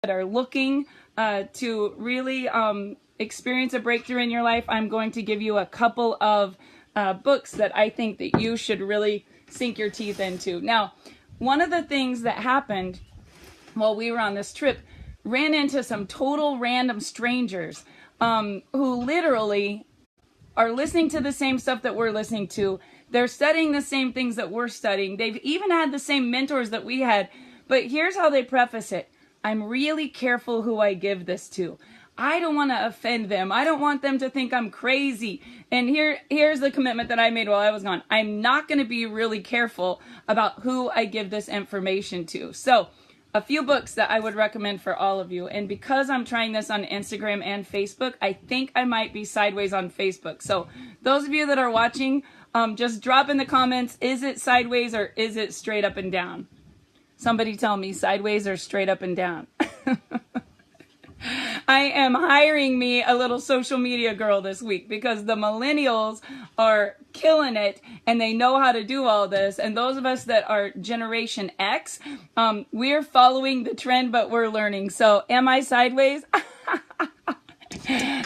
that are looking to really experience a breakthrough in your life, I'm going to give you a couple of books that I think that you should really sink your teeth into. Now, one of the things that happened while we were on this trip, ran into some total random strangers who literally are listening to the same stuff that we're listening to. They're studying the same things that we're studying. They've even had the same mentors that we had. But here's how they preface it. I'm really careful who I give this to. I don't want to offend them. I don't want them to think I'm crazy. And here's the commitment that I made while I was gone. I'm not going to be really careful about who I give this information to. So a few books that I would recommend for all of you. And because I'm trying this on Instagram and Facebook, I think I might be sideways on Facebook. So those of you that are watching, just drop in the comments, is it sideways or is it straight up and down? Somebody tell me, sideways or straight up and down? I am hiring me a little social media girl this week because the millennials are killing it and they know how to do all this. And those of us that are Generation X, we're following the trend, but we're learning. So am I sideways?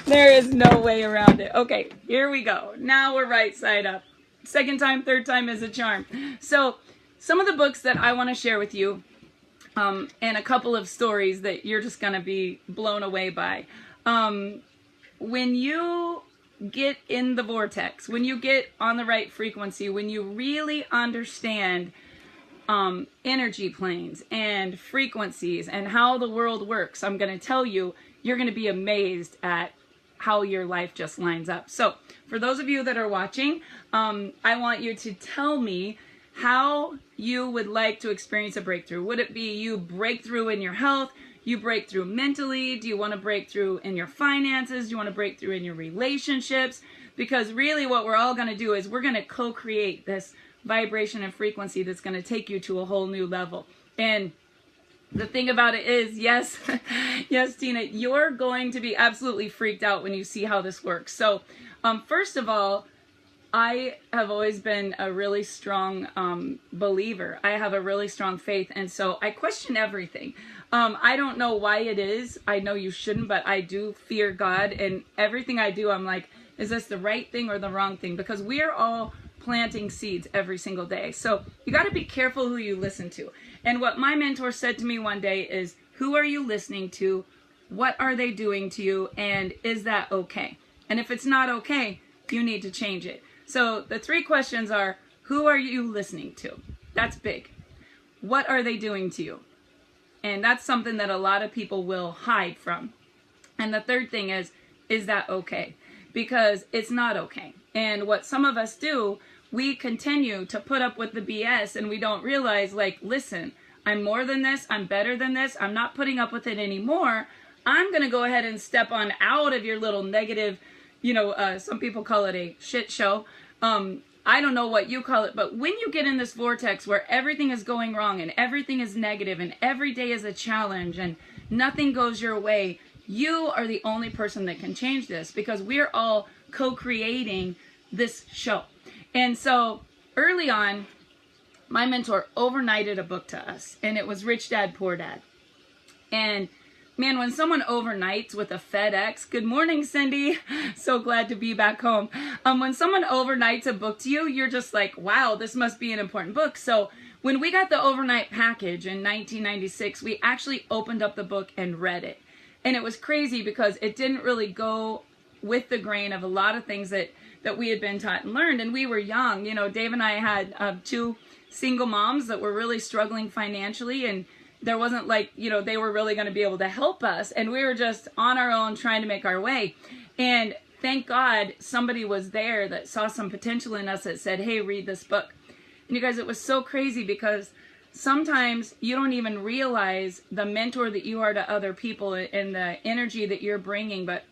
There is no way around it. Okay, here we go. Now we're right side up. Second time, third time is a charm. So some of the books that I want to share with you, and a couple of stories that you're just going to be blown away by. When you get in the vortex, when you get on the right frequency, when you really understand energy planes and frequencies and how the world works, I'm going to tell you, you're going to be amazed at how your life just lines up. So for those of you that are watching, I want you to tell me how you would like to experience a breakthrough. Would it be you break through in your health? You break through mentally? Do you want to break through in your finances? Do you want to break through in your relationships? Because really what we're all going to do is we're going to co-create this vibration and frequency that's going to take you to a whole new level. And the thing about it is, yes, yes, Tina, you're going to be absolutely freaked out when you see how this works. So first of all, I have always been a really strong believer. I have a really strong faith, and so I question everything. I don't know why it is. I know you shouldn't, but I do fear God, and everything I do, I'm like, is this the right thing or the wrong thing? Because we are all planting seeds every single day. So you got to be careful who you listen to. And what my mentor said to me one day is, who are you listening to? What are they doing to you? And is that okay? And if it's not okay, you need to change it. So the three questions are, who are you listening to? That's big. What are they doing to you? And that's something that a lot of people will hide from. And the third thing is that okay? Because it's not okay. And what some of us do, we continue to put up with the BS and we don't realize, like, listen, I'm more than this. I'm better than this. I'm not putting up with it anymore. I'm going to go ahead and step on out of your little negative, some people call it a shit show. I don't know what you call it, but when you get in this vortex where everything is going wrong and everything is negative and every day is a challenge and nothing goes your way, you are the only person that can change this because we're all co-creating this show. And so early on, my mentor overnighted a book to us, and it was Rich Dad, Poor Dad. And man, when someone overnights with a FedEx, good morning, Cindy. So glad to be back home. When someone overnights a book to you, you're just like, wow, this must be an important book. So when we got the overnight package in 1996, we actually opened up the book and read it. And it was crazy because it didn't really go with the grain of a lot of things that we had been taught and learned. And we were young. Dave and I had two single moms that were really struggling financially, and there wasn't like, they were really going to be able to help us. And we were just on our own trying to make our way. And thank God somebody was there that saw some potential in us that said, hey, read this book. And you guys, it was so crazy because sometimes you don't even realize the mentor that you are to other people and the energy that you're bringing. But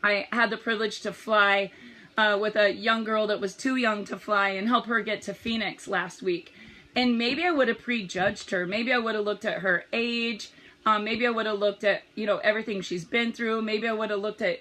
I had the privilege to fly with a young girl that was too young to fly and help her get to Phoenix last week. And maybe I would have prejudged her. Maybe I would have looked at her age. Maybe I would have looked at, everything she's been through. Maybe I would have looked at,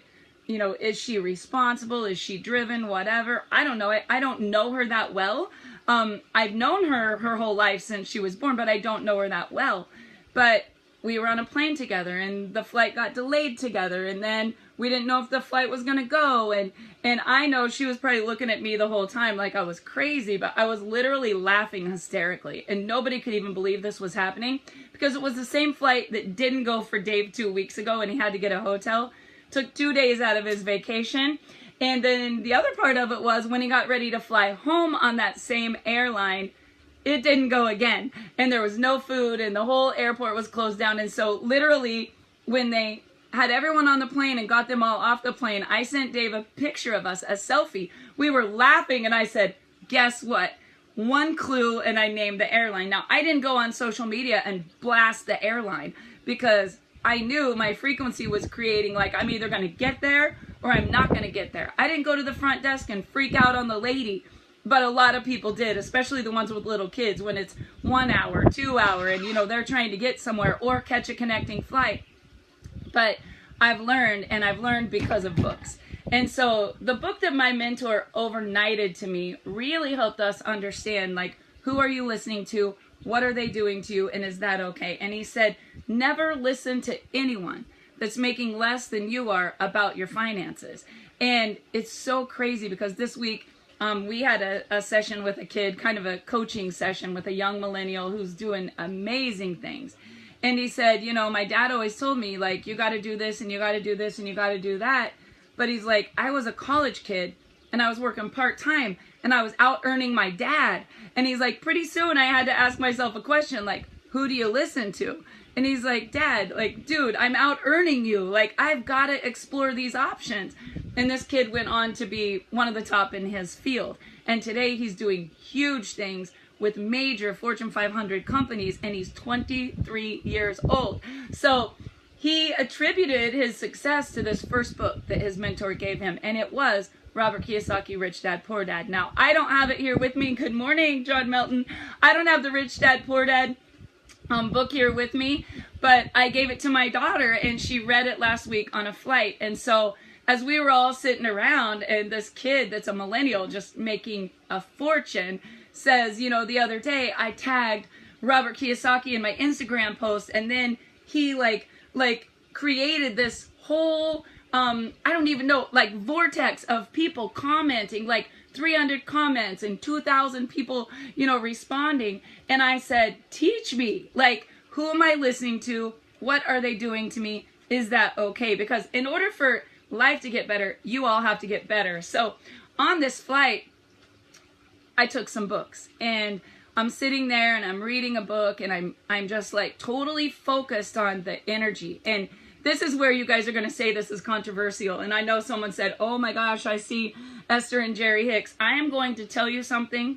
is she responsible? Is she driven? Whatever. I don't know. I don't know her that well. I've known her whole life since she was born, but I don't know her that well. But we were on a plane together and the flight got delayed together, and then we didn't know if the flight was going to go, and I know she was probably looking at me the whole time like I was crazy, but I was literally laughing hysterically, and nobody could even believe this was happening because it was the same flight that didn't go for Dave 2 weeks ago, and he had to get a hotel. Took 2 days out of his vacation. And then the other part of it was when he got ready to fly home on that same airline, it didn't go again, and there was no food, and the whole airport was closed down. And so literally when they had everyone on the plane and got them all off the plane, I sent Dave a picture of us, a selfie. We were laughing, and I said, guess what? One clue, and I named the airline. Now, I didn't go on social media and blast the airline because I knew my frequency was creating like I'm either going to get there or I'm not going to get there. I didn't go to the front desk and freak out on the lady. But a lot of people did, especially the ones with little kids, when it's 1 hour, 2 hour, and they're trying to get somewhere or catch a connecting flight. But I've learned because of books. And so the book that my mentor overnighted to me really helped us understand, like, who are you listening to? What are they doing to you? And is that okay? And he said, never listen to anyone that's making less than you are about your finances. And it's so crazy because this week, we had a session with a kid, kind of a coaching session with a young millennial who's doing amazing things. And he said, my dad always told me, like, you got to do this and you got to do this and you got to do that. But he's like, I was a college kid and I was working part-time and I was out earning my dad. And he's like, pretty soon I had to ask myself a question, like, who do you listen to? And he's like, Dad, like, dude, I'm out earning you. Like, I've got to explore these options. And this kid went on to be one of the top in his field. And today he's doing huge things with major Fortune 500 companies, and he's 23 years old. So he attributed his success to this first book that his mentor gave him, and it was Robert Kiyosaki, Rich Dad, Poor Dad. Now, I don't have it here with me. Good morning, John Melton. I don't have the Rich Dad, Poor Dad book here with me, but I gave it to my daughter, and she read it last week on a flight. And so as we were all sitting around, and this kid that's a millennial just making a fortune says, the other day I tagged Robert Kiyosaki in my Instagram post, and then he like created this whole I don't even know, like, vortex of people commenting, like 300 comments and 2,000 people, responding. And I said, teach me, like, who am I listening to? What are they doing to me? Is that okay? Because in order for life to get better, you all have to get better. So on this flight, I took some books, and I'm sitting there and I'm reading a book, and I'm just like totally focused on the energy. And this is where you guys are going to say this is controversial. And I know someone said, oh my gosh, I see Esther and Jerry Hicks. I am going to tell you something.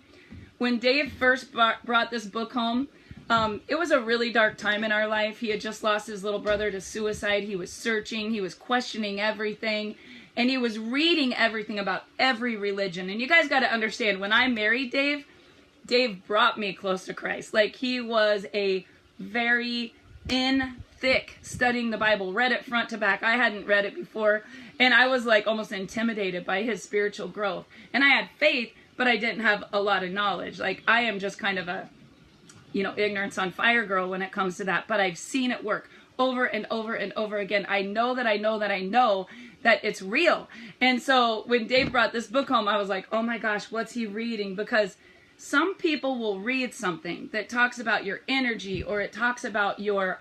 When Dave first brought this book home, it was a really dark time in our life. He had just lost his little brother to suicide. He was searching. He was questioning everything. And he was reading everything about every religion. And you guys got to understand, when I married Dave, Dave brought me close to Christ. Like, he was a very thick studying the Bible, read it front to back. I hadn't read it before. And I was like almost intimidated by his spiritual growth. And I had faith, but I didn't have a lot of knowledge. Like, I am just kind of a, ignorance on fire girl when it comes to that. But I've seen it work over and over and over again. I know that it's real. And so when Dave brought this book home, I was like, oh my gosh, what's he reading? Because some people will read something that talks about your energy, or it talks about your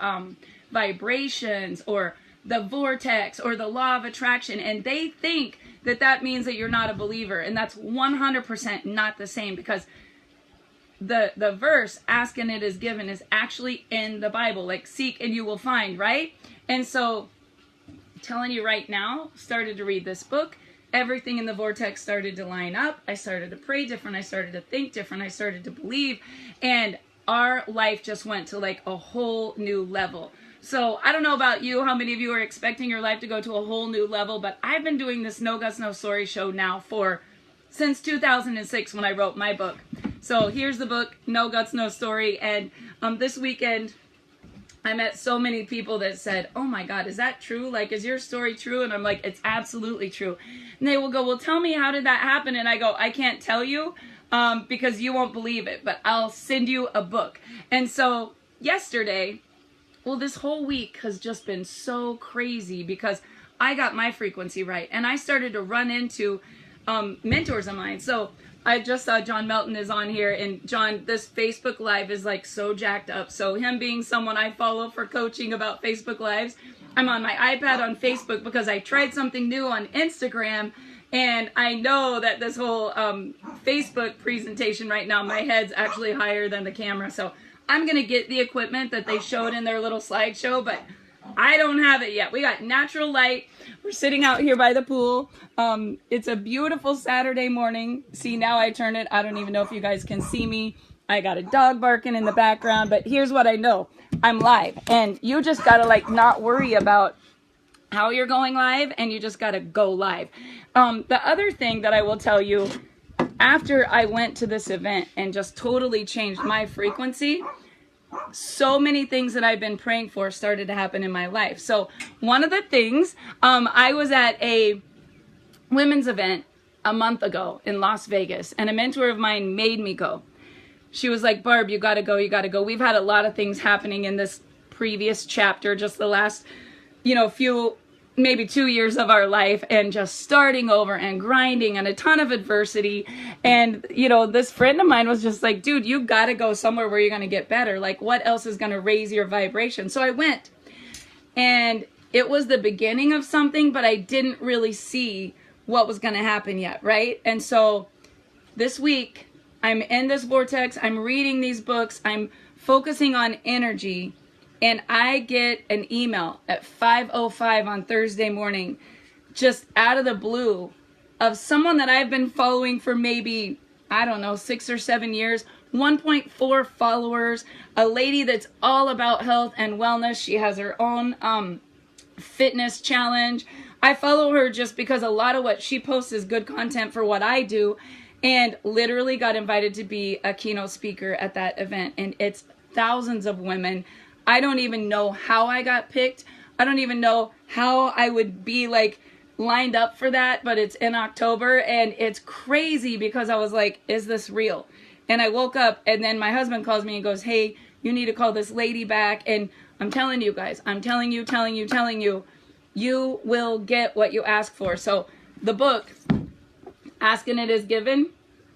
vibrations, or the vortex, or the law of attraction, and they think that means that you're not a believer. And that's 100% not the same, because the verse, ask and it is given, is actually in the Bible. Like, seek and you will find, right? And so I'm telling you right now, started to read this book, everything in the vortex started to line up. I started to pray different. I started to think different. I started to believe. And our life just went to like a whole new level. So I don't know about you, how many of you are expecting your life to go to a whole new level, but I've been doing this No Guts, No Story show now since 2006 when I wrote my book. So here's the book, No Guts, No Story. And this weekend, I met so many people that said, oh my God, is that true? Like, is your story true? And I'm like, it's absolutely true. And they will go, well, tell me, how did that happen? And I go, I can't tell you because you won't believe it, but I'll send you a book. And so yesterday, Well, this whole week has just been so crazy because I got my frequency right, and I started to run into mentors of mine. So I just saw John Melton is on here, and John, this Facebook Live is like so jacked up. So him being someone I follow for coaching about Facebook Lives, I'm on my iPad on Facebook because I tried something new on Instagram, and I know that this whole Facebook presentation right now, my head's actually higher than the camera. So I'm going to get the equipment that they showed in their little slideshow, but I don't have it yet. We got natural light. We're sitting out here by the pool. It's a beautiful Saturday morning. See, now I turn it. I don't even know if you guys can see me. I got a dog barking in the background, but here's what I know. I'm live, and you just got to like not worry about how you're going live, and you just got to go live. The other thing that I will tell you, after I went to this event and just totally changed my frequency, so many things that I've been praying for started to happen in my life. So one of the things, I was at a women's event a month ago in Las Vegas, and a mentor of mine made me go. She was like, Barb, you gotta go, you gotta go. We've had a lot of things happening in this previous chapter, just the last, maybe 2 years of our life, and just starting over and grinding and a ton of adversity. And, this friend of mine was just like, dude, you got to go somewhere where you're going to get better. Like, what else is going to raise your vibration? So I went, and it was the beginning of something, but I didn't really see what was going to happen yet. Right. And so this week I'm in this vortex. I'm reading these books. I'm focusing on energy. And I get an email at 5:05 on Thursday morning, just out of the blue, of someone that I've been following for maybe, 6 or 7 years, 1.4 followers, a lady that's all about health and wellness. She has her own fitness challenge. I follow her just because a lot of what she posts is good content for what I do, and literally got invited to be a keynote speaker at that event. And it's thousands of women. I don't even know how I got picked. I don't even know how I would be lined up for that, but it's in October, and it's crazy because I was like, is this real? And I woke up, and then my husband calls me and goes, hey, you need to call this lady back. And I'm telling you guys, I'm telling you, you will get what you ask for. So the book, Asking It Is Given,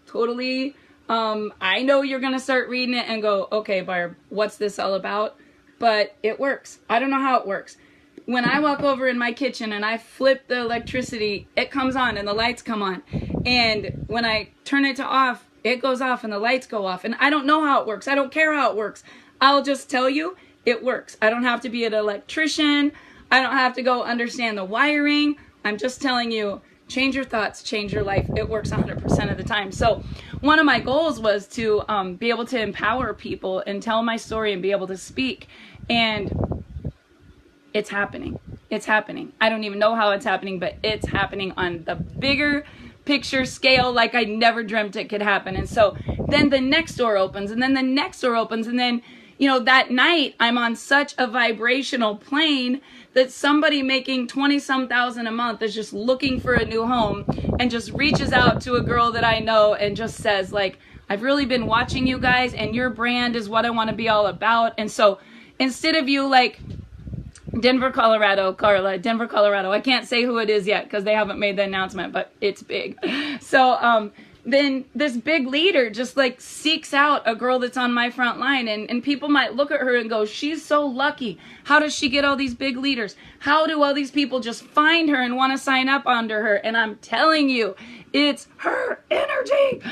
totally, I know you're going to start reading it and go, okay, Barb, what's this all about? But it works. I don't know how it works. When I walk over in my kitchen and I flip the electricity, it comes on and the lights come on. And when I turn it to off, it goes off and the lights go off. And I don't know how it works. I don't care how it works. I'll just tell you, it works. I don't have to be an electrician. I don't have to go understand the wiring. I'm just telling you, change your thoughts, change your life. It works 100% of the time. So one of my goals was to be able to empower people and tell my story and be able to speak. And it's happening. It's happening. I don't even know how it's happening, but it's happening on the bigger picture scale like I never dreamt it could happen. And so then the next door opens, and then the next door opens, and then, that night I'm on such a vibrational plane that somebody making 20-some thousand a month is just looking for a new home and just reaches out to a girl that I know and just says, I've really been watching you guys, and your brand is what I want to be all about. And so instead of you Denver, Colorado, Carla, Denver, Colorado, I can't say who it is yet because they haven't made the announcement, but it's big. So then this big leader just seeks out a girl that's on my front line, and people might look at her and go, she's so lucky. How does she get all these big leaders? How do all these people just find her and want to sign up under her? And I'm telling you, it's her energy.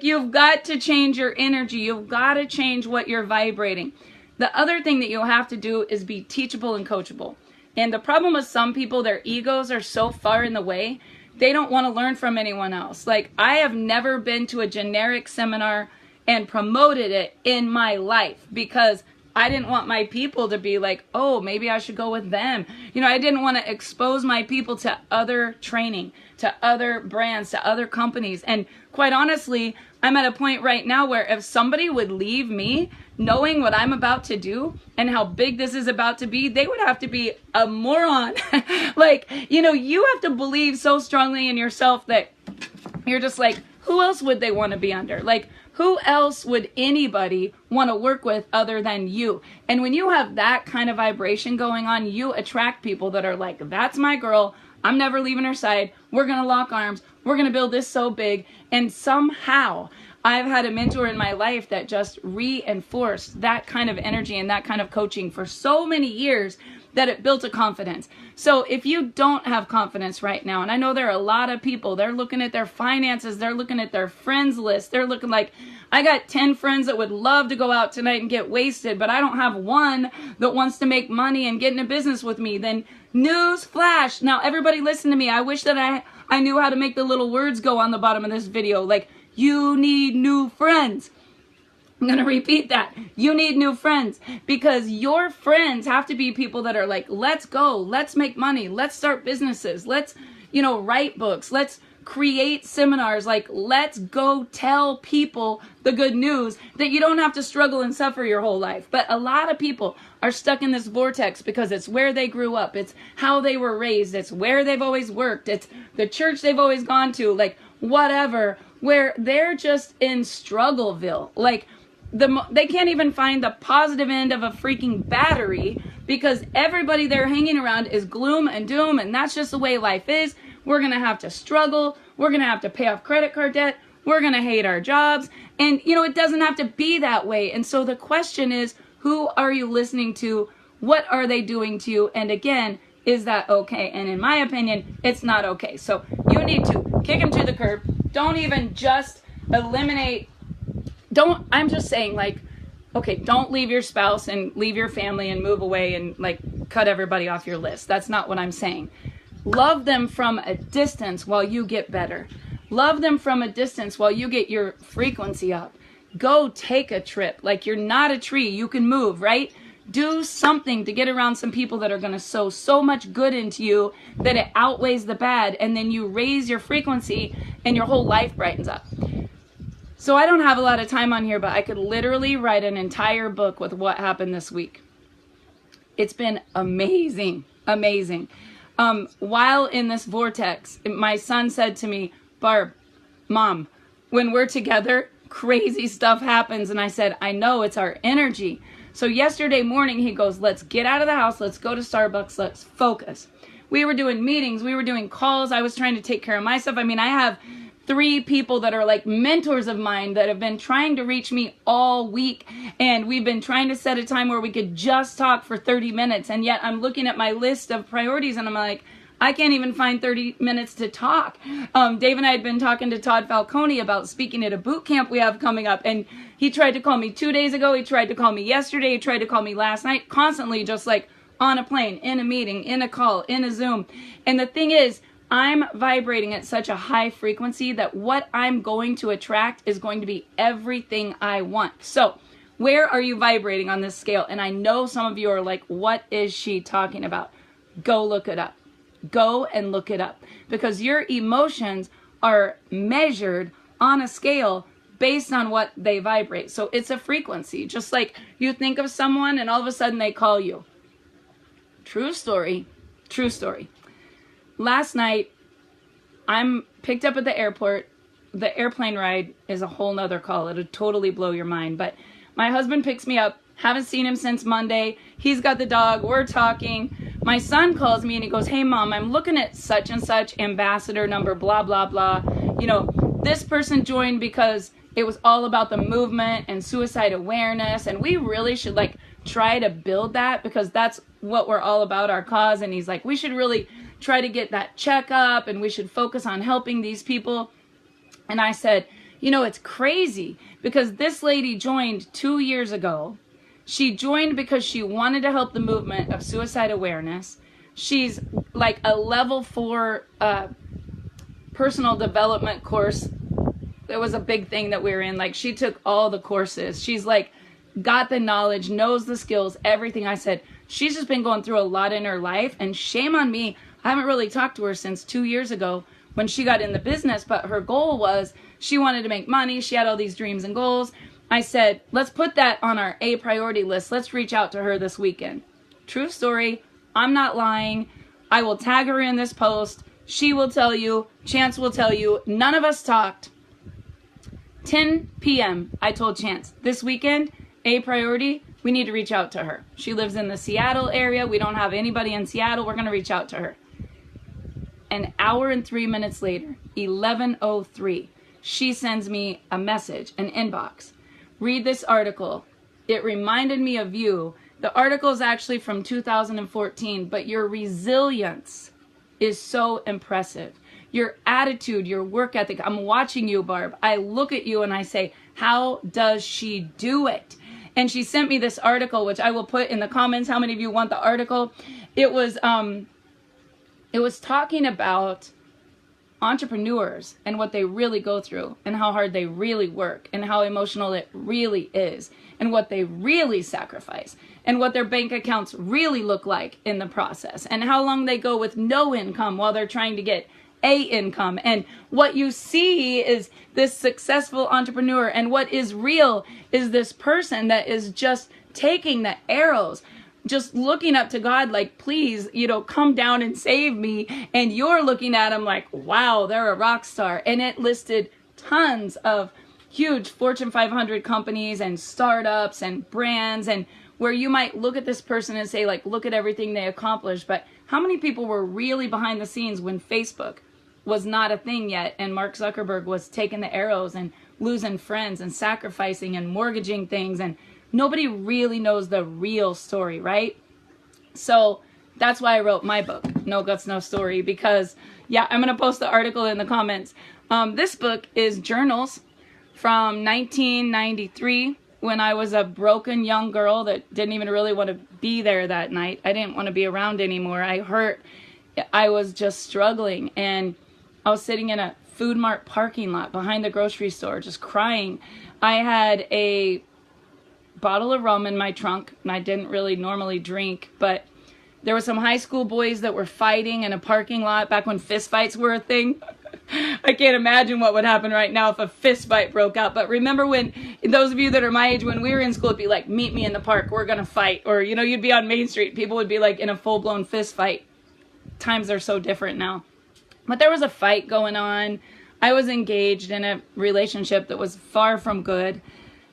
You've got to change your energy. You've got to change what you're vibrating. The other thing that you'll have to do is be teachable and coachable. And the problem with some people, their egos are so far in the way, they don't want to learn from anyone else. I have never been to a generic seminar and promoted it in my life because I didn't want my people to be oh, maybe I should go with them. I didn't want to expose my people to other training, to other brands, to other companies. And quite honestly, I'm at a point right now where if somebody would leave me knowing what I'm about to do and how big this is about to be, they would have to be a moron. You have to believe so strongly in yourself that you're just who else would they want to be under? Like, who else would anybody want to work with other than you? And when you have that kind of vibration going on, you attract people that are like, that's my girl. I'm never leaving her side. We're going to lock arms. We're going to build this so big. And somehow I've had a mentor in my life that just reinforced that kind of energy and that kind of coaching for so many years that it built a confidence. So if you don't have confidence right now, and I know there are a lot of people, they're looking at their finances, they're looking at their friends list, they're looking like, I got 10 friends that would love to go out tonight and get wasted, but I don't have one that wants to make money and get into business with me. Then news flash. Now everybody listen to me. I wish that I knew how to make the little words go on the bottom of this video. Like, you need new friends. I'm going to repeat that. You need new friends, because your friends have to be people that are like, let's go, let's make money, let's start businesses, let's, write books, let's create seminars, like, let's go tell people the good news that you don't have to struggle and suffer your whole life. But a lot of people are stuck in this vortex because it's where they grew up, it's how they were raised, it's where they've always worked, it's the church they've always gone to, like, whatever, where they're just in struggleville. Like, they can't even find the positive end of a freaking battery because everybody they're hanging around is gloom and doom, and that's just the way life is. We're going to have to struggle. We're going to have to pay off credit card debt. We're going to hate our jobs. And, it doesn't have to be that way. And so the question is, who are you listening to? What are they doing to you? And again, is that okay? And in my opinion, it's not okay. So you need to kick them to the curb. Don't even just eliminate. I'm just saying, like, okay, don't leave your spouse and leave your family and move away and, like, cut everybody off your list. That's not what I'm saying. Love them from a distance while you get better. Love them from a distance while you get your frequency up. Go take a trip. Like, you're not a tree. You can move, right? Do something to get around some people that are going to sow so much good into you that it outweighs the bad, and then you raise your frequency and your whole life brightens up. So I don't have a lot of time on here, but I could literally write an entire book with what happened this week. It's been amazing, amazing. While in this vortex, my son said to me, Barb, Mom, when we're together, crazy stuff happens. And I said, I know, it's our energy. So yesterday morning, he goes, let's get out of the house. Let's go to Starbucks. Let's focus. We were doing meetings. We were doing calls. I was trying to take care of myself. I mean, I have 3 people that are like mentors of mine that have been trying to reach me all week. And we've been trying to set a time where we could just talk for 30 minutes. And yet I'm looking at my list of priorities and I'm like, I can't even find 30 minutes to talk. Dave and I had been talking to Todd Falcone about speaking at a boot camp we have coming up. And he tried to call me 2 days ago. He tried to call me yesterday. He tried to call me last night, constantly just like on a plane, in a meeting, in a call, in a Zoom. And the thing is, I'm vibrating at such a high frequency that what I'm going to attract is going to be everything I want. So where are you vibrating on this scale? And I know some of you are like, what is she talking about? Go look it up. Go and look it up. Because your emotions are measured on a scale based on what they vibrate. So it's a frequency. Just like you think of someone and all of a sudden they call you. True story. True story. Last night, I'm picked up at the airport. The airplane ride is a whole nother call. It'll totally blow your mind. But my husband picks me up. Haven't seen him since Monday. He's got the dog. We're talking. My son calls me and he goes, hey, Mom, I'm looking at such and such ambassador number, blah, blah, blah. This person joined because it was all about the movement and suicide awareness. And we really should try to build that because that's what we're all about, our cause. And he's like, we should really try to get that checkup and we should focus on helping these people. And I said, it's crazy because this lady joined 2 years ago. She joined because she wanted to help the movement of suicide awareness. She's like a level 4 personal development course. It was a big thing that we were in. She took all the courses. She's got the knowledge, knows the skills, everything. I said, she's just been going through a lot in her life and shame on me. I haven't really talked to her since 2 years ago when she got in the business, but her goal was she wanted to make money. She had all these dreams and goals. I said, let's put that on our A priority list. Let's reach out to her this weekend. True story. I'm not lying. I will tag her in this post. She will tell you. Chance will tell you. None of us talked. 10 p.m. I told Chance, this weekend, a priority, we need to reach out to her. She lives in the Seattle area. We don't have anybody in Seattle. We're going to reach out to her. An hour and 3 minutes later, 11:03, she sends me a message, an inbox. Read this article. It reminded me of you. The article is actually from 2014, but your resilience is so impressive. Your attitude, your work ethic. I'm watching you, Barb. I look at you and I say, how does she do it? And she sent me this article, which I will put in the comments. How many of you want the article? It was talking about entrepreneurs and what they really go through and how hard they really work and how emotional it really is and what they really sacrifice and what their bank accounts really look like in the process and how long they go with no income while they're trying to get a income. And what you see is this successful entrepreneur, and what is real is this person that is just taking the arrows, just looking up to God like, please, come down and save me. And you're looking at them like, wow, they're a rock star. And it listed tons of huge Fortune 500 companies and startups and brands, and where you might look at this person and say, like, look at everything they accomplished. But how many people were really behind the scenes when Facebook was not a thing yet and Mark Zuckerberg was taking the arrows and losing friends and sacrificing and mortgaging things, and nobody really knows the real story, right? So that's why I wrote my book, No Guts, No Story, because, yeah, I'm going to post the article in the comments. This book is journals from 1993, when I was a broken young girl that didn't even really want to be there that night. I didn't want to be around anymore. I hurt. I was just struggling, and I was sitting in a Food Mart parking lot behind the grocery store just crying. I had a bottle of rum in my trunk, and I didn't really normally drink, but there were some high school boys that were fighting in a parking lot back when fist fights were a thing. I can't imagine what would happen right now if a fist fight broke out. But remember when, those of you that are my age, when we were in school, it'd be like, meet me in the park, we're gonna fight. Or, you'd be on Main Street, people would be like in a full-blown fist fight. Times are so different now. But there was a fight going on. I was engaged in a relationship that was far from good.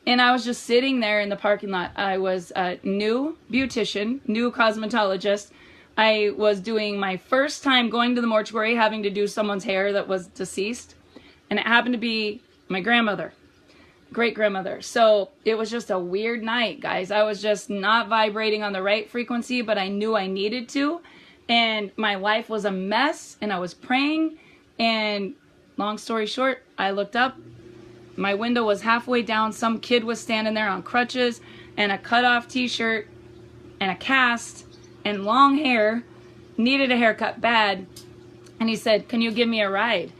And I was just sitting there in the parking lot. I was a new beautician, new cosmetologist. I was doing my first time going to the mortuary, having to do someone's hair that was deceased. And it happened to be my grandmother, great-grandmother. So it was just a weird night, guys. I was just not vibrating on the right frequency, but I knew I needed to. And my life was a mess, and I was praying. And long story short, I looked up. My window was halfway down. Some kid was standing there on crutches and a cut-off t-shirt and a cast and long hair, needed a haircut bad. And he said, can you give me a ride?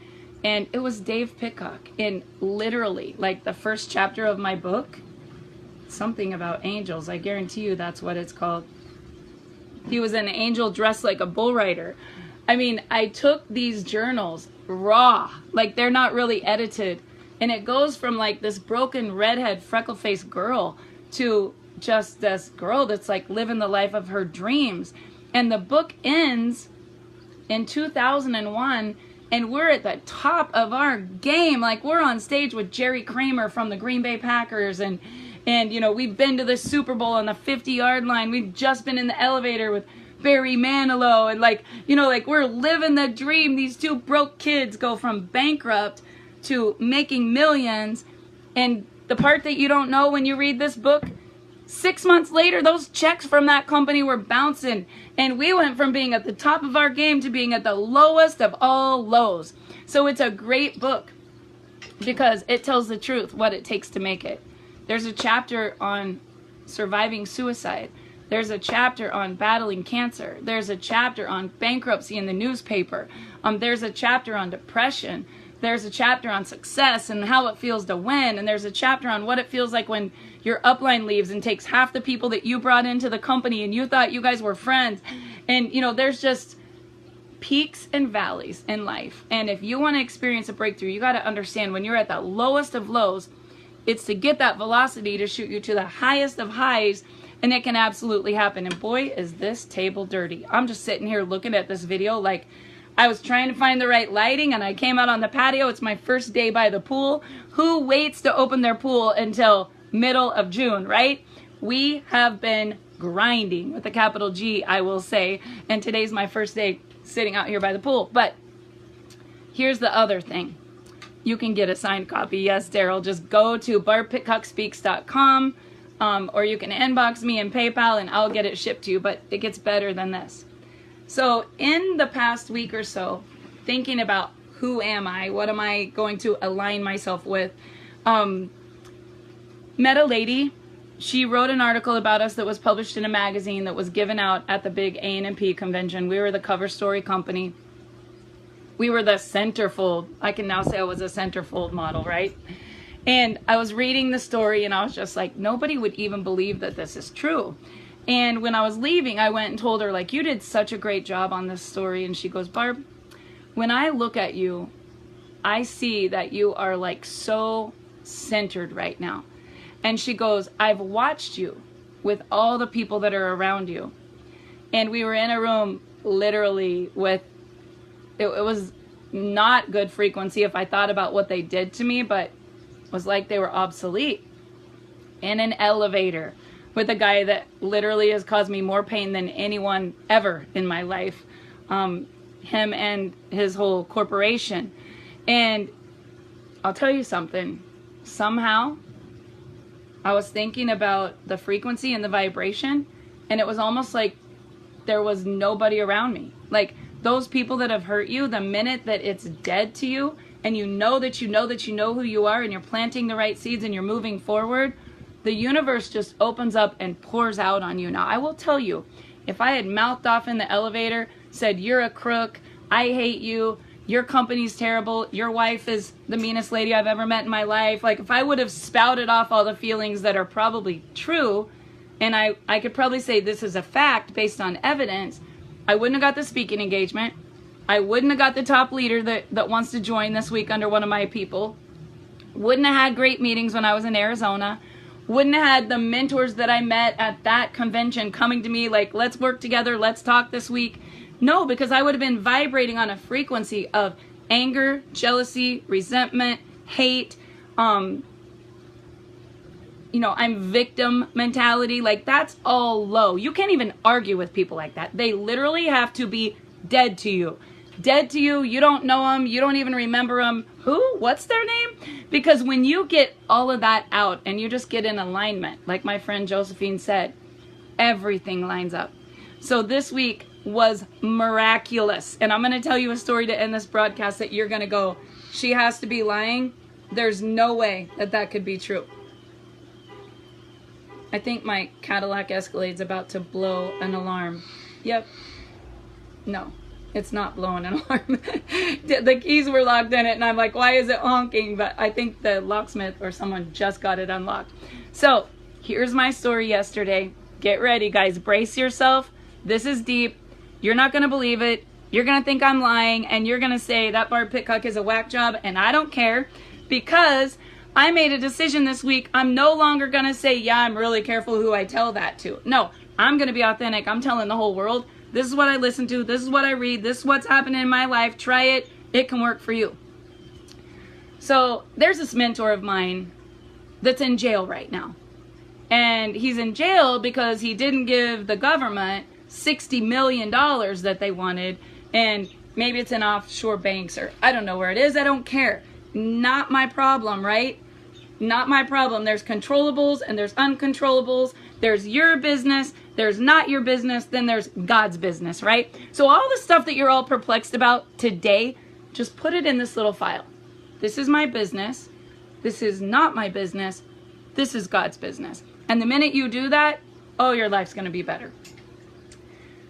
And it was Dave Pitcock. And literally, like the first chapter of my book, something about angels. I guarantee you that's what it's called. He was an angel dressed like a bull rider. I mean, I took these journals raw, like they're not really edited. And it goes from like this broken redhead freckle-faced girl to just this girl that's like living the life of her dreams. And the book ends in 2001, and we're at the top of our game. Like, we're on stage with Jerry Kramer from the Green Bay Packers, and we've been to the Super Bowl on the 50-yard line. We've just been in the elevator with Barry Manilow, and we're living the dream. These two broke kids go from bankrupt to making millions. And the part that you don't know when you read this book, 6 months later, those checks from that company were bouncing, and we went from being at the top of our game to being at the lowest of all lows. So it's a great book because it tells the truth, what it takes to make it. There's a chapter on surviving suicide. There's a chapter on battling cancer. There's a chapter on bankruptcy in the newspaper. There's a chapter on depression. There's a chapter on success and how it feels to win. And there's a chapter on what it feels like when your upline leaves and takes half the people that you brought into the company and you thought you guys were friends. And, there's just peaks and valleys in life. And if you want to experience a breakthrough, you got to understand when you're at the lowest of lows, it's to get that velocity to shoot you to the highest of highs. And it can absolutely happen. And boy, is this table dirty. I'm just sitting here looking at this video like, I was trying to find the right lighting, and I came out on the patio. It's my first day by the pool. Who waits to open their pool until middle of June, right? We have been grinding with a capital G, I will say, and today's my first day sitting out here by the pool. But here's the other thing. You can get a signed copy. Yes, Daryl, just go to barbpitcockspeaks.com, or you can inbox me in PayPal and I'll get it shipped to you, but it gets better than this. So in the past week or so, thinking about who am I, what am I going to align myself with, met a lady. She wrote an article about us that was published in a magazine that was given out at the big A&P convention. We were the cover story company. We were the centerfold. I can now say I was a centerfold model, right? And I was reading the story and I was just like, nobody would even believe that this is true. And when I was leaving, I went and told her, like, you did such a great job on this story. And she goes, Barb, when I look at you, I see that you are like so centered right now. And she goes, I've watched you with all the people that are around you. And we were in a room literally with, it was not good frequency if I thought about what they did to me, but it was like they were obsolete. In an elevator with a guy that literally has caused me more pain than anyone ever in my life. Him and his whole corporation. And I'll tell you something. Somehow, I was thinking about the frequency and the vibration, and it was almost like there was nobody around me. Like, those people that have hurt you, the minute that it's dead to you, and you know that you know that you know who you are, and you're planting the right seeds and you're moving forward, the universe just opens up and pours out on you. Now, I will tell you, if I had mouthed off in the elevator, said, you're a crook, I hate you, your company's terrible, your wife is the meanest lady I've ever met in my life, like if I would have spouted off all the feelings that are probably true, and I could probably say this is a fact based on evidence, I wouldn't have got the speaking engagement. I wouldn't have got the top leader that wants to join this week under one of my people. Wouldn't have had great meetings when I was in Arizona. Wouldn't have had the mentors that I met at that convention coming to me like, let's work together, let's talk this week. No, because I would have been vibrating on a frequency of anger, jealousy, resentment, hate, I'm victim mentality. Like, that's all low. You can't even argue with people like that. They literally have to be dead to you. Dead to you. You don't know them. You don't even remember them. Who? What's their name? Because when you get all of that out and you just get in alignment, like my friend Josephine said, everything lines up. So this week was miraculous. And I'm going to tell you a story to end this broadcast that you're going to go, she has to be lying. There's no way that that could be true. I think my Cadillac Escalade's about to blow an alarm. Yep. No, it's not blowing an alarm. The keys were locked in it, and I'm like, why is it honking? But I think the locksmith or someone just got it unlocked. So, here's my story yesterday. Get ready, guys. Brace yourself. This is deep. You're not going to believe it. You're going to think I'm lying, and you're going to say that Barb Pitcock is a whack job, and I don't care, because I made a decision this week. I'm no longer going to say, yeah, I'm really careful who I tell that to. No, I'm going to be authentic. I'm telling the whole world, this is what I listen to. This is what I read. This is what's happening in my life. Try it. It can work for you. So there's this mentor of mine that's in jail right now. And he's in jail because he didn't give the government $60 million that they wanted. And maybe it's in offshore banks, or I don't know where it is. I don't care. Not my problem, right? Not my problem. There's controllables and there's uncontrollables. There's your business. There's not your business. Then there's God's business, right? So all the stuff that you're all perplexed about today, just put it in this little file. This is my business. This is not my business. This is God's business. And the minute you do that, oh, your life's going to be better.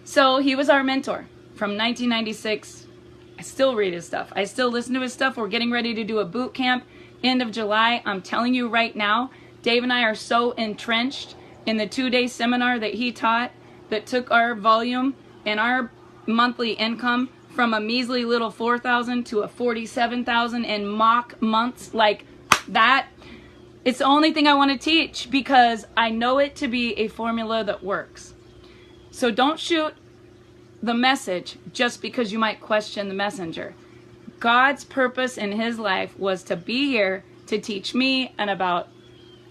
So he was our mentor from 1996. I still read his stuff. I still listen to his stuff. We're getting ready to do a boot camp end of July. I'm telling you right now, Dave and I are so entrenched in the 2-day seminar that he taught that took our volume and our monthly income from a measly little 4,000 to a 47,000 in mock months like that. It's the only thing I want to teach because I know it to be a formula that works. So don't shoot the message just because you might question the messenger. God's purpose in his life was to be here to teach me and about,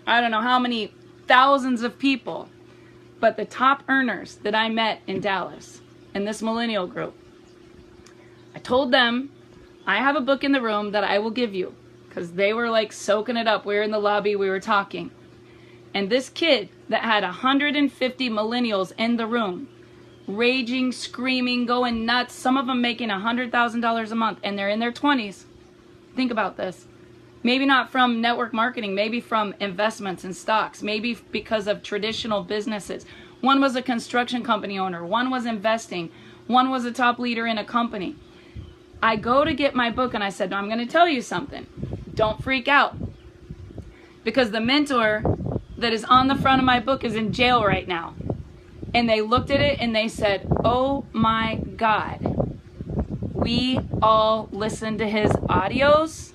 I don't know how many thousands of people, but the top earners that I met in Dallas in this millennial group. I told them, I have a book in the room that I will give you, because they were like soaking it up. We were in the lobby, we were talking. And this kid that had 150 millennials in the room, raging, screaming, going nuts, some of them making $100,000 a month, and they're in their 20s. Think about this. Maybe not from network marketing, maybe from investments and stocks, maybe because of traditional businesses. One was a construction company owner, one was investing, one was a top leader in a company. I go to get my book and I said, no, I'm going to tell you something. Don't freak out. Because the mentor that is on the front of my book is in jail right now. And they looked at it and they said, oh my God, we all listen to his audios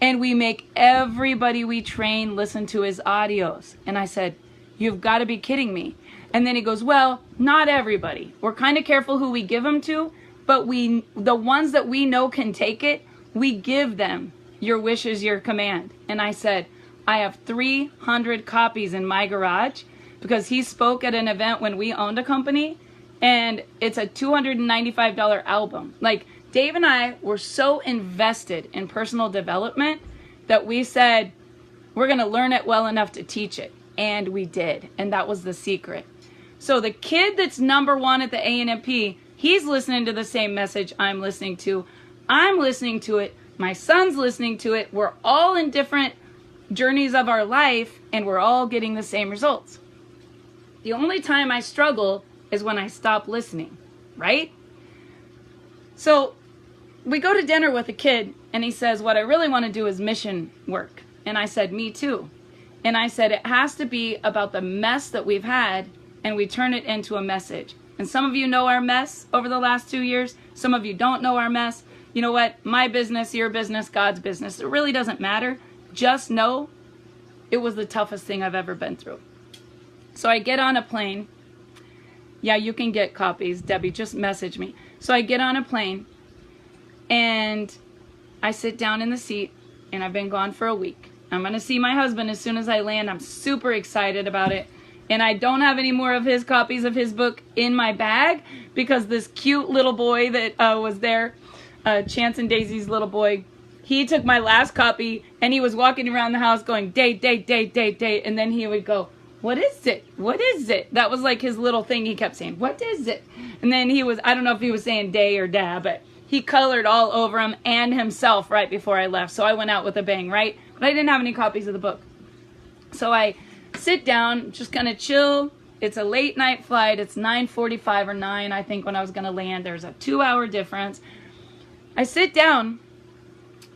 and we make everybody we train listen to his audios. And I said, you've got to be kidding me. And then he goes, well, not everybody. We're kind of careful who we give them to, but the ones that we know can take it, we give them your wish is your command. And I said, I have 300 copies in my garage, because he spoke at an event when we owned a company, and it's a $295 album. Like, Dave and I were so invested in personal development that we said, we're going to learn it well enough to teach it. And we did. And that was the secret. So the kid that's number one at the A&MP, he's listening to the same message I'm listening to. I'm listening to it. My son's listening to it. We're all in different journeys of our life, and we're all getting the same results. The only time I struggle is when I stop listening, right? So we go to dinner with a kid, and he says, what I really want to do is mission work. And I said, me too. And I said, it has to be about the mess that we've had, and we turn it into a message. And some of you know our mess over the last 2 years. Some of you don't know our mess. You know what? My business, your business, God's business. It really doesn't matter. Just know it was the toughest thing I've ever been through. So I get on a plane. Yeah, you can get copies. Debbie, just message me. So I get on a plane and I sit down in the seat, and I've been gone for a week. I'm going to see my husband as soon as I land. I'm super excited about it. And I don't have any more of his copies of his book in my bag, because this cute little boy that was there, Chance and Daisy's little boy, he took my last copy and he was walking around the house going, date, date, date, date, date. And then he would go, what is it? What is it? That was like his little thing he kept saying, what is it? And then he was, I don't know if he was saying day or da, but he colored all over him and himself right before I left. So I went out with a bang, right? But I didn't have any copies of the book. So I sit down, just kind of chill. It's a late night flight. It's 9:45 or 9, I think, when I was going to land. There's a 2-hour difference. I sit down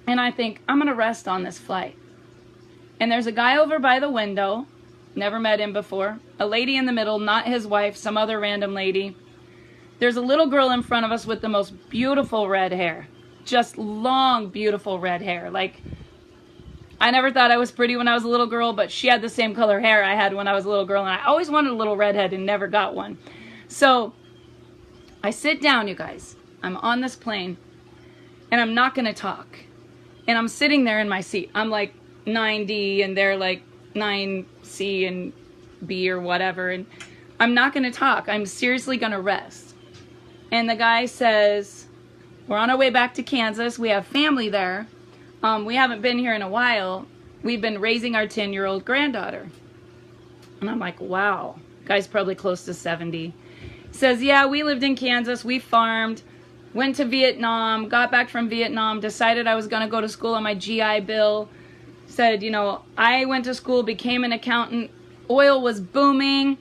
and I think, I'm going to rest on this flight. And there's a guy over by the window. Never met him before. A lady in the middle, not his wife, some other random lady. There's a little girl in front of us with the most beautiful red hair. Just long, beautiful red hair. Like, I never thought I was pretty when I was a little girl, but she had the same color hair I had when I was a little girl, and I always wanted a little redhead and never got one. So I sit down, you guys. I'm on this plane, and I'm not going to talk. And I'm sitting there in my seat. I'm like 9D, and they're like 9C and B or whatever, and I'm not going to talk. I'm seriously going to rest. And the guy says, we're on our way back to Kansas. We have family there. We haven't been here in a while. We've been raising our 10-year-old granddaughter. And I'm like, wow. Guy's probably close to 70. He says, yeah, we lived in Kansas. We farmed, went to Vietnam, got back from Vietnam, decided I was going to go to school on my GI Bill. Said, you know, I went to school, became an accountant. Oil was booming.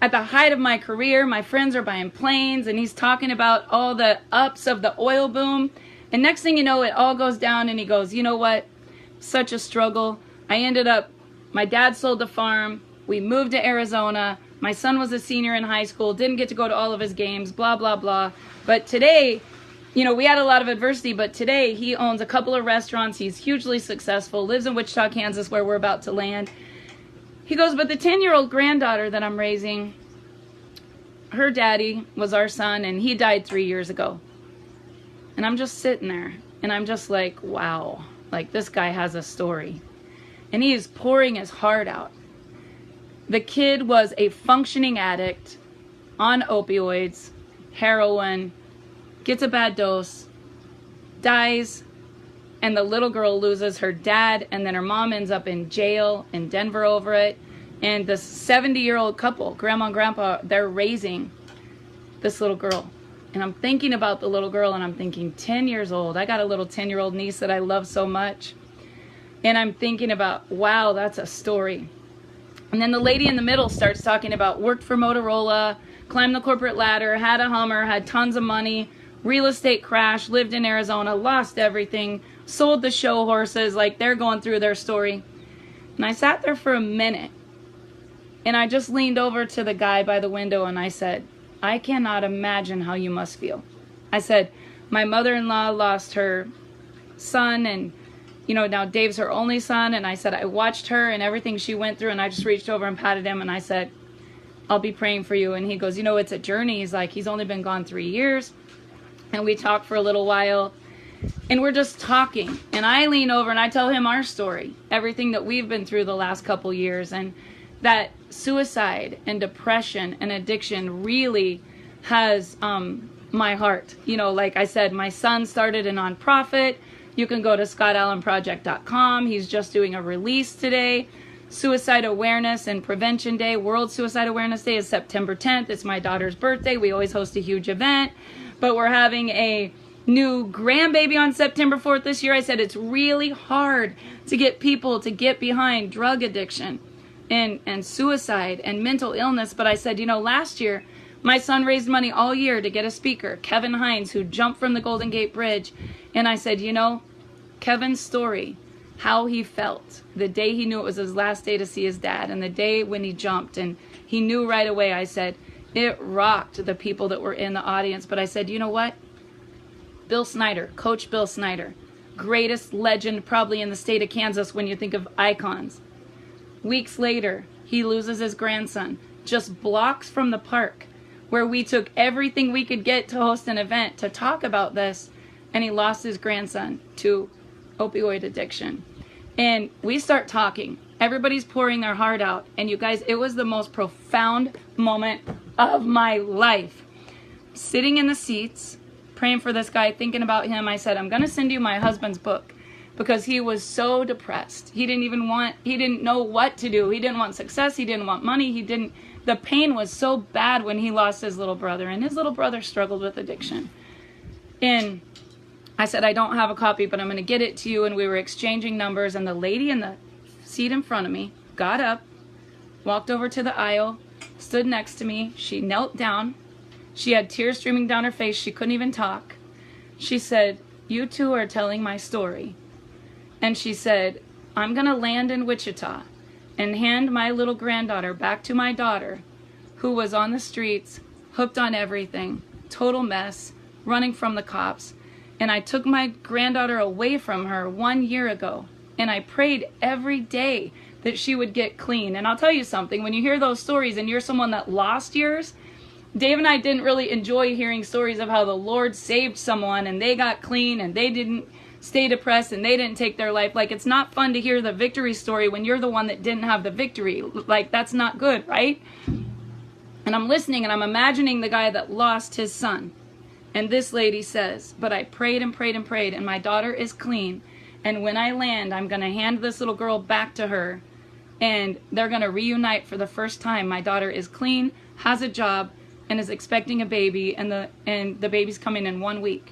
At the height of my career, my friends are buying planes, and he's talking about all the ups of the oil boom. And next thing you know, it all goes down, and he goes, you know what? Such a struggle. I ended up, my dad sold the farm. We moved to Arizona. My son was a senior in high school, didn't get to go to all of his games, blah, blah, blah. But today, you know, we had a lot of adversity, but today he owns a couple of restaurants. He's hugely successful, lives in Wichita, Kansas, where we're about to land. He goes, but the 10-year-old granddaughter that I'm raising, her daddy was our son, and he died 3 years ago. And I'm just sitting there, and I'm just like, wow, like this guy has a story. And he is pouring his heart out. The kid was a functioning addict on opioids, heroin, gets a bad dose, dies, and the little girl loses her dad, and then her mom ends up in jail in Denver over it. And the 70-year-old couple, grandma and grandpa, they're raising this little girl. And I'm thinking about the little girl, and I'm thinking 10 years old. I got a little 10-year-old niece that I love so much. And I'm thinking about, wow, that's a story. And then the lady in the middle starts talking about worked for Motorola, climbed the corporate ladder, had a Hummer, had tons of money, real estate crash, lived in Arizona, lost everything, sold the show horses, like they're going through their story. And I sat there for a minute, and I just leaned over to the guy by the window and I said, I cannot imagine how you must feel. I said, my mother-in-law lost her son, and now Dave's her only son. And I said, I watched her and everything she went through, and I just reached over and patted him and I said, I'll be praying for you. And he goes, it's a journey. He's like, he's only been gone 3 years. And we talked for a little while, and we're just talking. And I lean over and I tell him our story, everything that we've been through the last couple years, and that suicide and depression and addiction really has my heart. Like I said, my son started a nonprofit. You can go to scottallenproject.com. He's just doing a release today. Suicide Awareness and Prevention Day, World Suicide Awareness Day, is September 10th. It's my daughter's birthday. We always host a huge event, but we're having a new grandbaby on September 4th this year. I said it's really hard to get people to get behind drug addiction and suicide and mental illness. But I said, last year, my son raised money all year to get a speaker, Kevin Hines, who jumped from the Golden Gate Bridge. And I said, Kevin's story, how he felt the day he knew it was his last day to see his dad, and the day when he jumped, and he knew right away. I said, it rocked the people that were in the audience. But I said, you know what? Bill Snyder, Coach Bill Snyder, greatest legend probably in the state of Kansas when you think of icons. Weeks later, he loses his grandson, just blocks from the park where we took everything we could get to host an event to talk about this, and he lost his grandson to opioid addiction. And we start talking. Everybody's pouring their heart out. And you guys, it was the most profound moment of my life. Sitting in the seats, praying for this guy, thinking about him, I said, I'm going to send you my husband's book, because he was so depressed. He didn't know what to do. He didn't want success. He didn't want money. The pain was so bad when he lost his little brother, and his little brother struggled with addiction. And I said, I don't have a copy, but I'm going to get it to you. And we were exchanging numbers, and the lady in the seat in front of me got up, walked over to the aisle, stood next to me. She knelt down. She had tears streaming down her face. She couldn't even talk. She said, you two are telling my story. And she said, I'm going to land in Wichita and hand my little granddaughter back to my daughter, who was on the streets, hooked on everything, total mess, running from the cops. And I took my granddaughter away from her 1 year ago. And I prayed every day that she would get clean. And I'll tell you something, when you hear those stories and you're someone that lost yours, Dave and I didn't really enjoy hearing stories of how the Lord saved someone and they got clean and they didn't stay depressed and they didn't take their life. Like, it's not fun to hear the victory story when you're the one that didn't have the victory. Like, that's not good, right? And I'm listening and I'm imagining the guy that lost his son. And this lady says, but I prayed and prayed and prayed, and my daughter is clean. And when I land, I'm going to hand this little girl back to her, and they're going to reunite for the first time. My daughter is clean, has a job, and is expecting a baby, and the baby's coming in 1 week.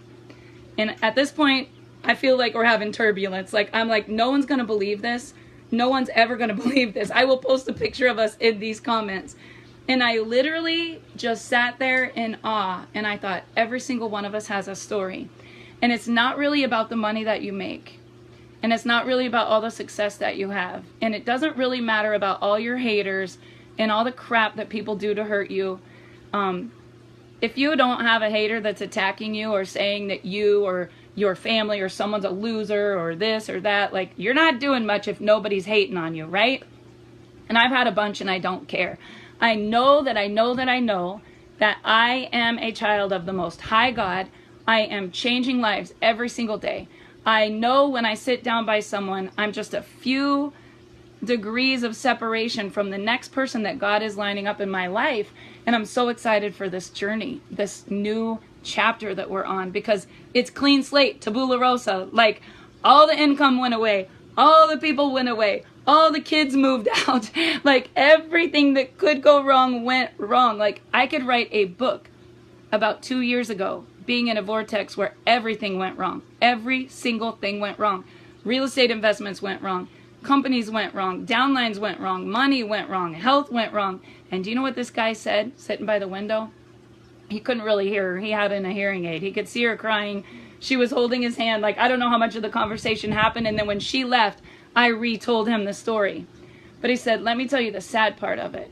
And at this point, I feel like we're having turbulence. Like, I'm like, no one's going to believe this. No one's ever going to believe this. I will post a picture of us in these comments. And I literally just sat there in awe, and I thought, every single one of us has a story. And it's not really about the money that you make. And it's not really about all the success that you have. And it doesn't really matter about all your haters and all the crap that people do to hurt you. If you don't have a hater that's attacking you or saying that you or your family or someone's a loser or this or that, like, you're not doing much if nobody's hating on you, right? And I've had a bunch and I don't care. I know that that I am a child of the Most High God. I am changing lives every single day. I know when I sit down by someone, I'm just a few degrees of separation from the next person that God is lining up in my life. And I'm so excited for this journey, this new chapter that we're on, because it's clean slate, tabula rasa. Like, all the income went away, all the people went away, all the kids moved out. Like, everything that could go wrong went wrong. Like, I could write a book about 2 years ago, being in a vortex where everything went wrong. Every single thing went wrong. Real estate investments went wrong. Companies went wrong. Downlines went wrong. Money went wrong. Health went wrong. And do you know what this guy said, sitting by the window? He couldn't really hear her. He had in a hearing aid. He could see her crying. She was holding his hand. Like, I don't know how much of the conversation happened. And then when she left, I retold him the story. But he said, let me tell you the sad part of it.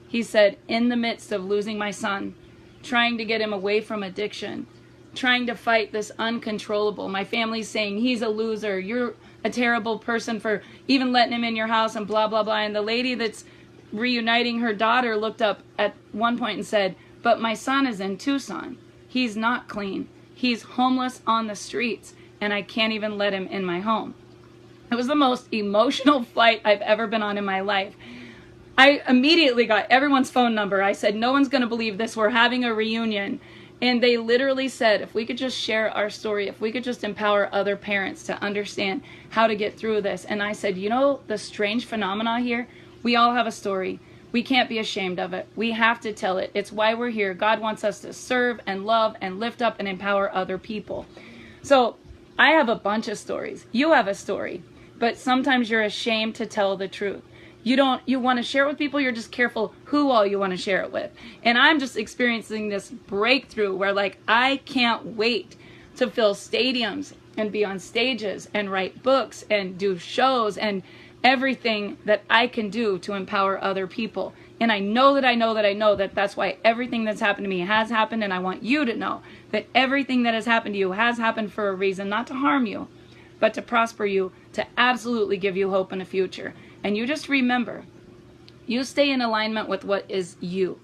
He said, in the midst of losing my son, trying to get him away from addiction, trying to fight this uncontrollable, my family's saying, he's a loser, you're a terrible person for even letting him in your house and blah, blah, blah. And the lady that's reuniting her daughter looked up at one point and said, but my son is in Tucson. He's not clean. He's homeless on the streets, and I can't even let him in my home. It was the most emotional flight I've ever been on in my life. I immediately got everyone's phone number. I said, no one's going to believe this. We're having a reunion. And they literally said, if we could just share our story, if we could just empower other parents to understand how to get through this. And I said, you know, the strange phenomena here, we all have a story. We can't be ashamed of it. We have to tell it. It's why we're here. God wants us to serve and love and lift up and empower other people. So I have a bunch of stories. You have a story, but sometimes you're ashamed to tell the truth. You want to share it with people, you're just careful who all you want to share it with. And I'm just experiencing this breakthrough where, like, I can't wait to fill stadiums and be on stages and write books and do shows and everything that I can do to empower other people. And I know that that's why everything that's happened to me has happened. And I want you to know that everything that has happened to you has happened for a reason, not to harm you, but to prosper you, to absolutely give you hope in the future. And you just remember, you stay in alignment with what is you.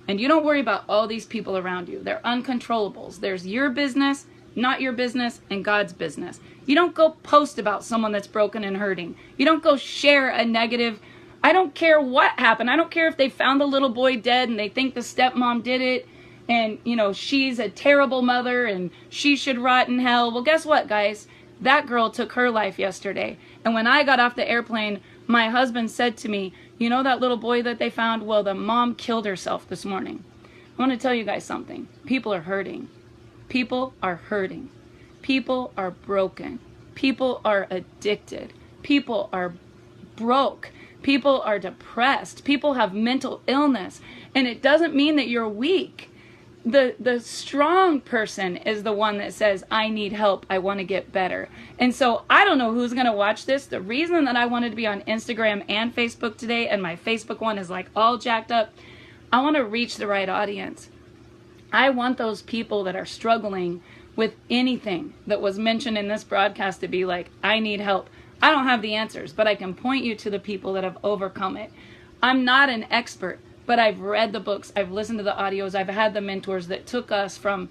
And you don't worry about all these people around you. They're uncontrollables. There's your business, not your business, and God's business. You don't go post about someone that's broken and hurting. You don't go share a negative. I don't care what happened. I don't care if they found the little boy dead and they think the stepmom did it. And, you know, she's a terrible mother and she should rot in hell. Well, guess what, guys? That girl took her life yesterday. And when I got off the airplane, my husband said to me, you know that little boy that they found? Well, the mom killed herself this morning. I want to tell you guys something. People are hurting. People are hurting. People are broken. People are addicted. People are broke. People are depressed. People have mental illness. And it doesn't mean that you're weak. The strong person is the one that says, I need help. I want to get better. And so I don't know who's going to watch this. The reason that I wanted to be on Instagram and Facebook today, and my Facebook one is like all jacked up, I want to reach the right audience. I want those people that are struggling with anything that was mentioned in this broadcast to be like, I need help. I don't have the answers, but I can point you to the people that have overcome it. I'm not an expert, but I've read the books, I've listened to the audios, I've had the mentors that took us from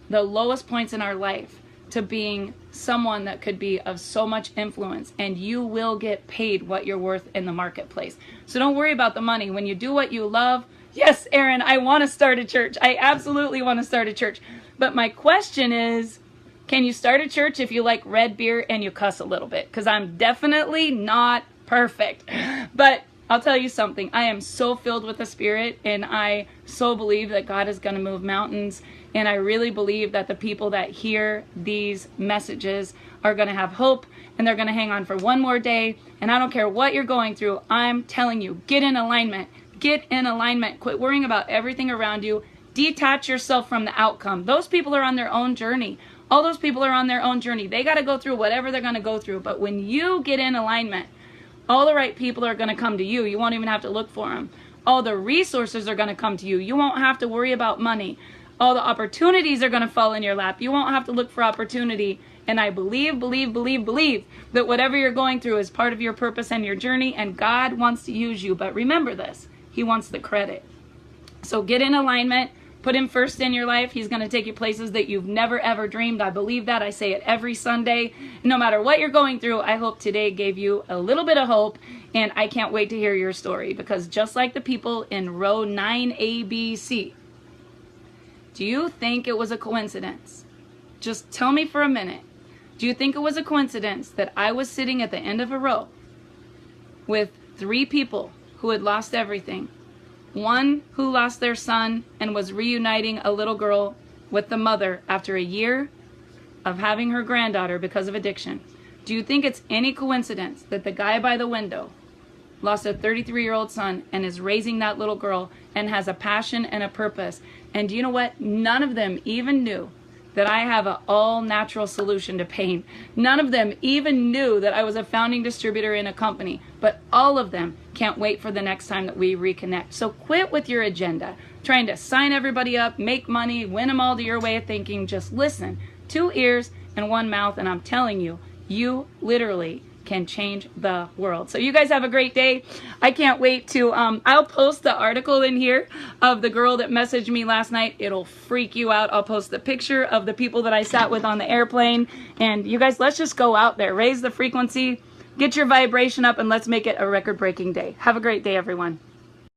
the lowest points in our life to being someone that could be of so much influence, and you will get paid what you're worth in the marketplace. So don't worry about the money. When you do what you love, yes, Aaron, I want to start a church. I absolutely want to start a church. But my question is, can you start a church if you like red beer and you cuss a little bit? Because I'm definitely not perfect. But I'll tell you something. I am so filled with the Spirit, and I so believe that God is going to move mountains. And I really believe that the people that hear these messages are going to have hope, and they're going to hang on for one more day. And I don't care what you're going through. I'm telling you, get in alignment. Get in alignment. Quit worrying about everything around you. Detach yourself from the outcome. Those people are on their own journey. All those people are on their own journey. They got to go through whatever they're going to go through. But when you get in alignment, all the right people are going to come to you. You won't even have to look for them. All the resources are going to come to you. You won't have to worry about money. All the opportunities are going to fall in your lap. You won't have to look for opportunity. And I believe that whatever you're going through is part of your purpose and your journey, and God wants to use you. But remember this, He wants the credit. So get in alignment. Put him first in your life. He's going to take you places that you've never ever dreamed. I believe that. I say it every Sunday. No matter what you're going through, I hope today gave you a little bit of hope, and I can't wait to hear your story, because just like the people in row 9ABC, do you think it was a coincidence? Just tell me for a minute. Do you think it was a coincidence that I was sitting at the end of a row with 3 people who had lost everything? One who lost their son and was reuniting a little girl with the mother after a year of having her granddaughter because of addiction. Do you think it's any coincidence that the guy by the window lost a 33-year-old son and is raising that little girl and has a passion and a purpose? And do you know what? None of them even knew that I have an all-natural solution to pain. None of them even knew that I was a founding distributor in a company, but all of them can't wait for the next time that we reconnect. So quit with your agenda, trying to sign everybody up, make money, win them all to your way of thinking. Just listen. 2 ears and 1 mouth, and I'm telling you, you literally can change the world. So you guys have a great day. I can't wait to, I'll post the article in here of the girl that messaged me last night. It'll freak you out. I'll post the picture of the people that I sat with on the airplane. And you guys, let's just go out there, raise the frequency, get your vibration up, and let's make it a record-breaking day. Have a great day, everyone.